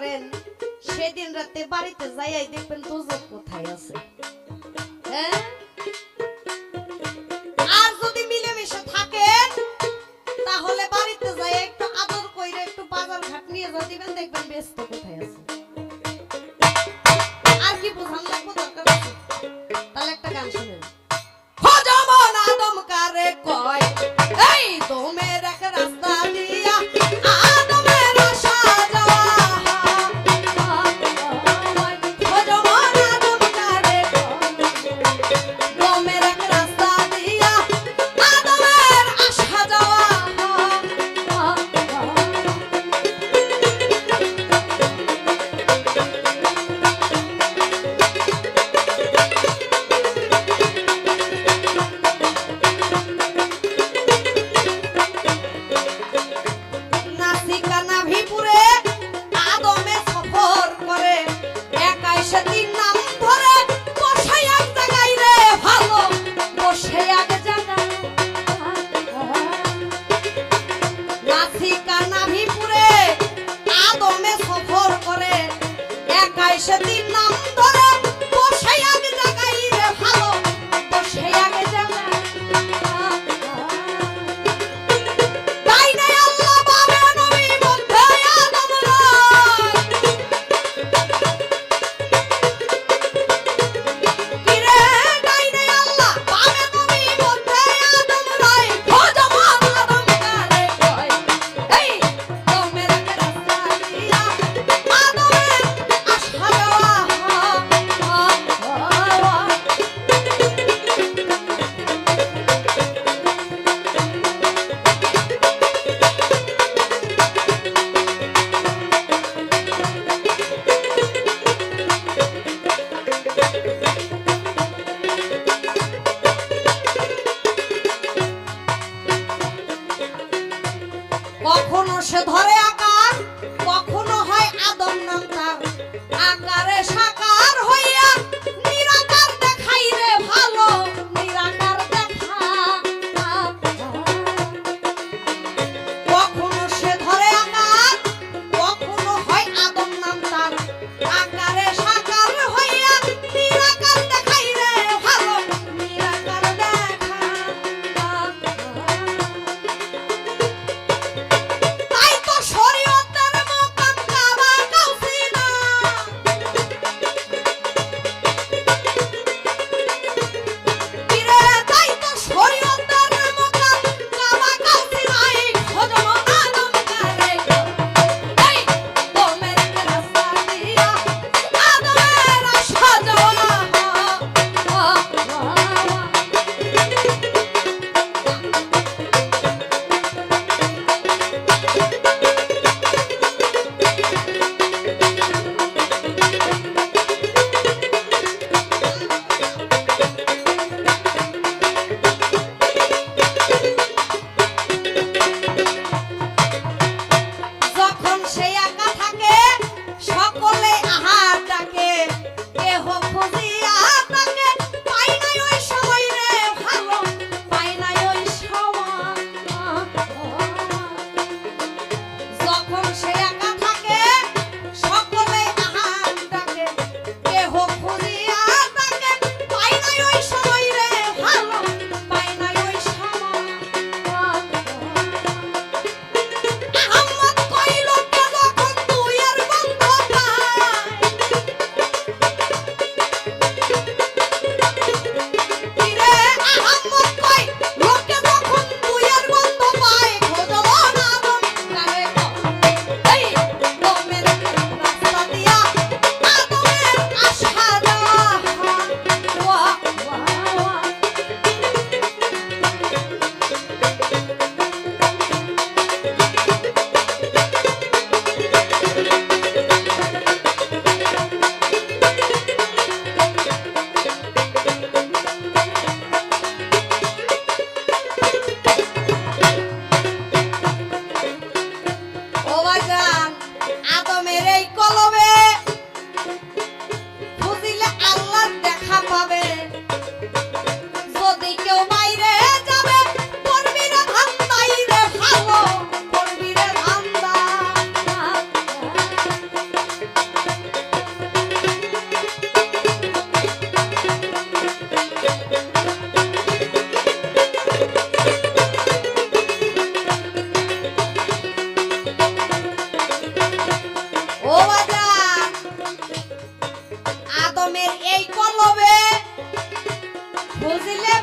করেন সেদিন রাতে বাড়িতে যাইয়াই দেখবেন দোজখ কোথায় আছে। হ্যাঁ, আর যদি মিলেমিশে থাকেন তাহলে বাড়িতে যাই একটু আদর কইরা একটু বাজার ঘাট নিয়ে যা দিবেন, দেখবেন ব্যস্ত কোথায় আছে। আর কি বুঝান লাগবো দরকার আছে? তাহলে একটা গান শুনেন। হো যেমন আদম কারে কয় এই দমের এক রাস্তা দিয়া আদমের আশা যাওয়া। হো যেমন আদম কারে দমের এক রাস্তা দিয়া আদমের আশা যাওয়া। সেদিন নাম ধরে বসে আগে জাগাই রে ভালো, বসে আগে জাগা। তাই নাই আল্লাহ বাবে নবী মধ্যে আদম নয়। কিরে তাই নাই আল্লাহ বাবে নবী মধ্যে আদম নয়। ও যেমন আদম কারে কয় এই তোমের এক রাস্তা দিয়া আদমের আশা যাওয়া। কখনো সে ধরে আকার, কখনো হয় আদম নাম তার। আকারে সাকার হইয়া নিরাকার দেখাই রে ভালো, নিরাকার দেখা। কখনো সে ধরে আকার, কখনো হয় আদম নাম তার। আকারে সাকার হইয়া নিরাকার দেখাই রে ভালো, নিরাকার দেখা। তাই তো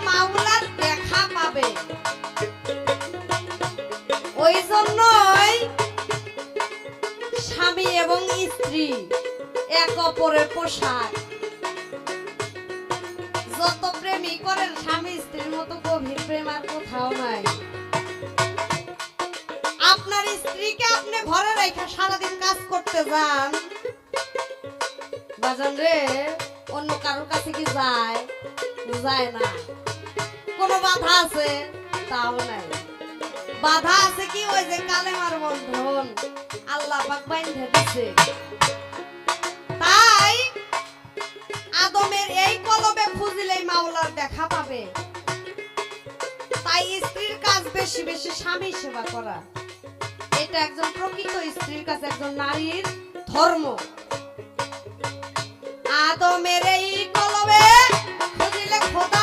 মাওলার দেখা পাবে। ওই জন্যই স্বামী এবং স্ত্রী এক অপরের পোশাক। যত প্রেমই করেন স্বামী স্ত্রীর মতো গভীর প্রেম আর কোথাও নাই। আপনার স্ত্রীকে আপনি ঘরে রেখে সারাদিন কাজ করতে যান, বাজান রে, অন্য কারোর কাছে কি যায়? যায় না। কোনো বাধা আছে? তাও নাই। বাধা আছে কি? ওই যে কালেমার বন্ধন আল্লাহ পাক বাইন্ধে দিছে। তাই আদমের এই কলবে খুঁজলেই মাওলার দেখা পাবে। তাই স্ত্রীর কাজ বেশি বেশি স্বামী সেবা করা, এটা একজন প্রকৃত স্ত্রীর কাছে একজন নারীর ধর্ম। আদমের এই কলবে খুঁজলে খোদা